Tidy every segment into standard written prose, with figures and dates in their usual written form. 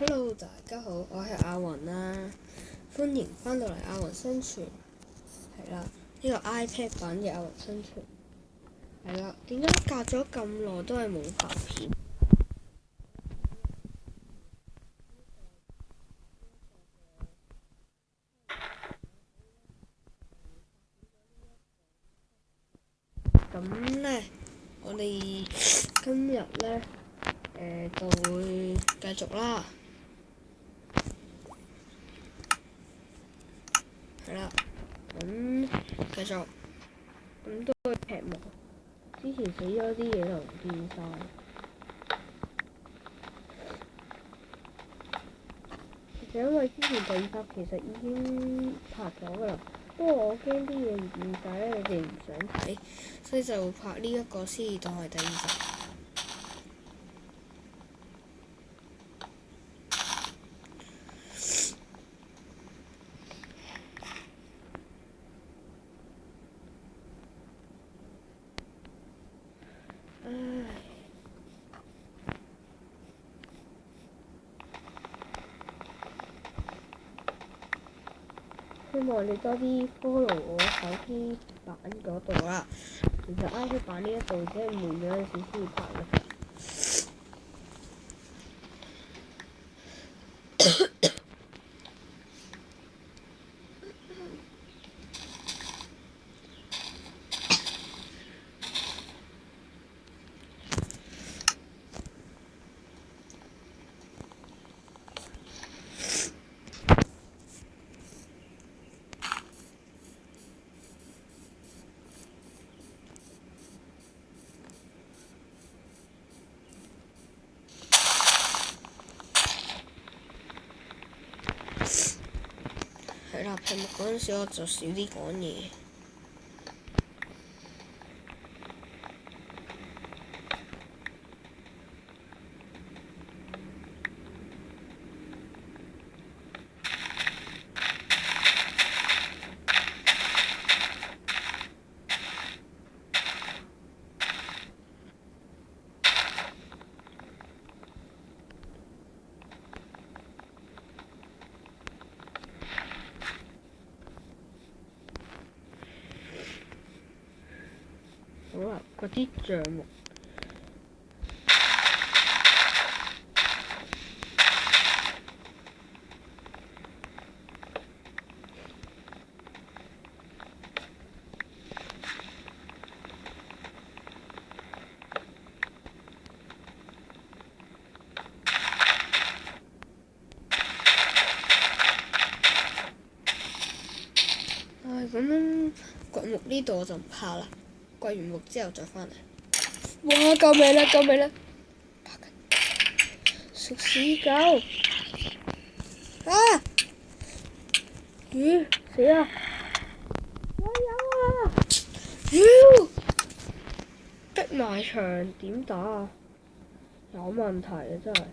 Hello，大家好，我係阿雲啦，歡迎翻到嚟阿雲生存。係啦，呢個 iPad 版嘅阿雲生存。係啦，點解隔咗咁耐都係冇拍片？咁呢，我哋今日呢，就會繼續啦。係啦，咁繼續，咁都係劇目。之前死咗啲嘢就唔見晒。其實因為之前第二集其實已經拍咗㗎啦，不過我驚啲嘢唔見晒咧，你哋唔想睇，所以就拍呢一個先當係第二集。唉，希望你多啲 follow 我手機版嗰度啦。其實 iPad 版呢一度只係悶咗陣時先拍嘅。係啦，屏幕嗰陣時我就少啲講嘢。好啦，嗰啲帳目。咁掘木呢度我就唔怕啦，掘完木之後再返嚟。哇！救命啦！救命啦！食屎狗！啊！咦！死啦！加油啊！妖！逼埋牆點打啊？有問題啊！真係。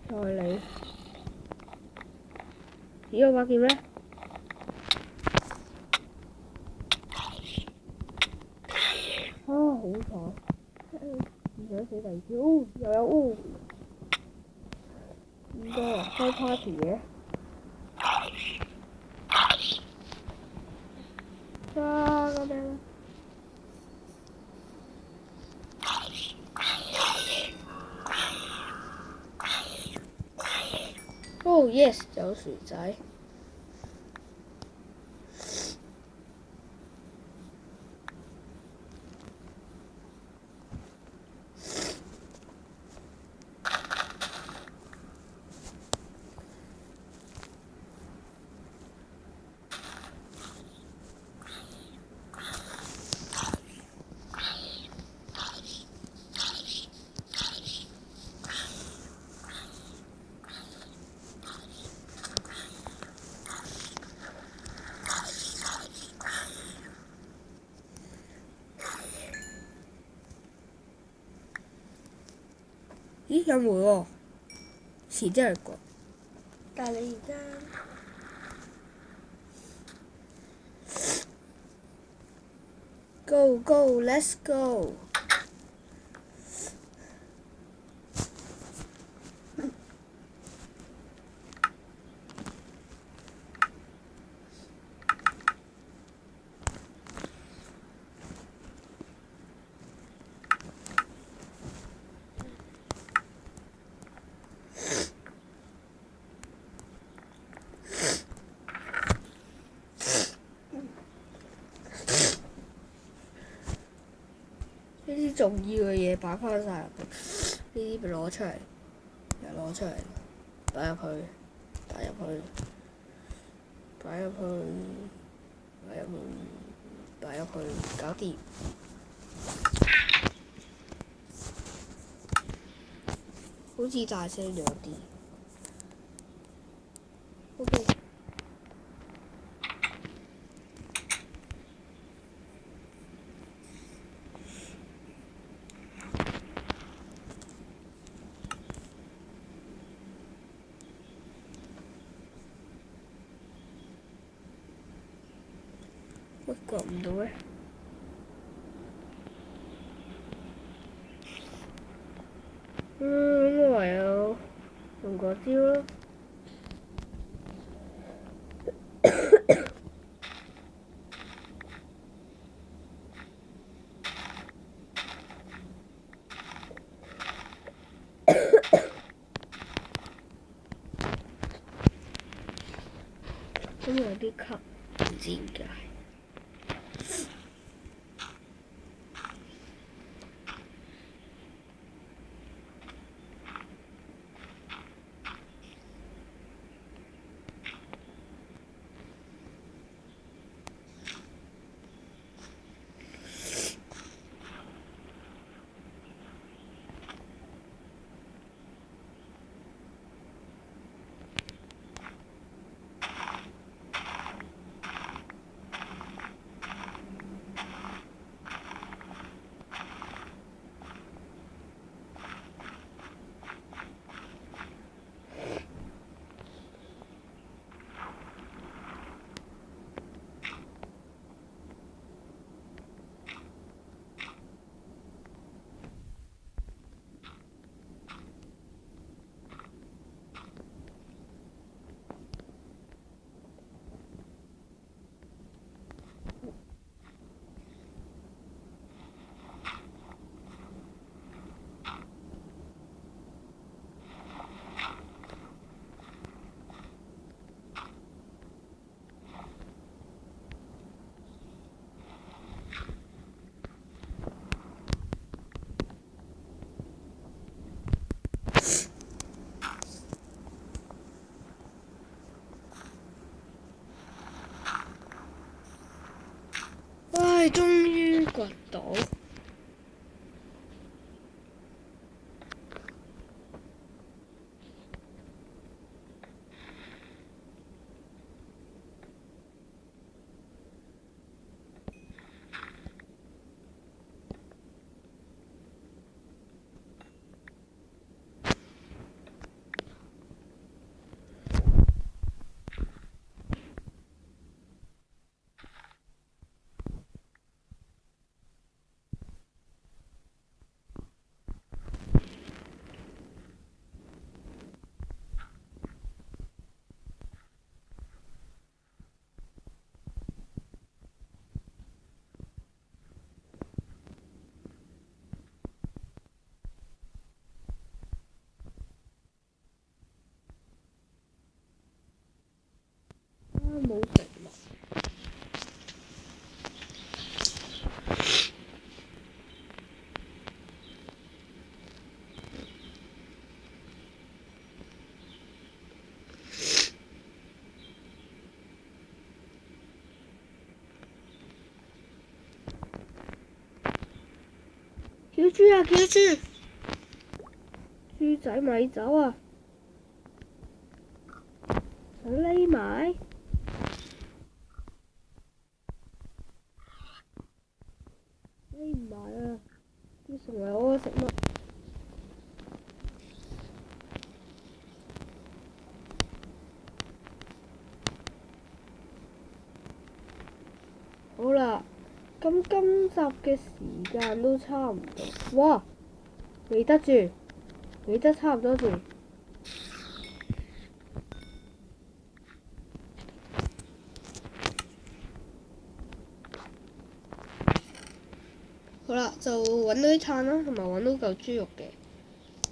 再嚟。咦？我把劍呢？好慘！唔想死第二次。又有應該開 party 嘅。救命啦！Yes， 有薯仔。咦，有煤喎，遲啲嚟掘。但係你而家，Go go let's go。啲重要嘅嘢擺翻晒入去，呢啲咪攞出嚟，又攞出嚟，擺入去，擺入去，擺入去，擺入去，擺入去，搞掂。好似大聲咗啲。OK。乜覺唔到咧？咁我唯有用嗰招咯。咁有啲級，唔知點解。唉，終於掘到。冇食物。叫豬啊！叫豬！豬仔咪走啊！想匿埋？匿唔埋啊！要成為我嘅食物。好啦，咁今集嘅時間都差唔多。哇！未得住，未得差唔多住。好啦，就揾到啲炭啦，同埋揾到嚿豬肉嘅，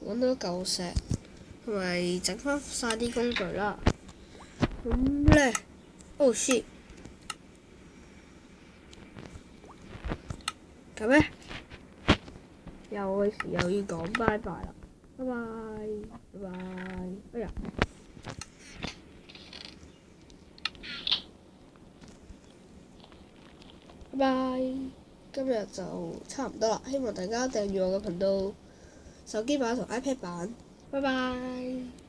揾到嚿石，同埋整翻晒啲工具啦。咁咧，oh shit！咁咧，又時又要講拜拜啦，拜拜，拜拜，哎呀！拜拜，今日就差唔多啦，希望大家訂閱我嘅頻道，手機版同 iPad 版，拜拜。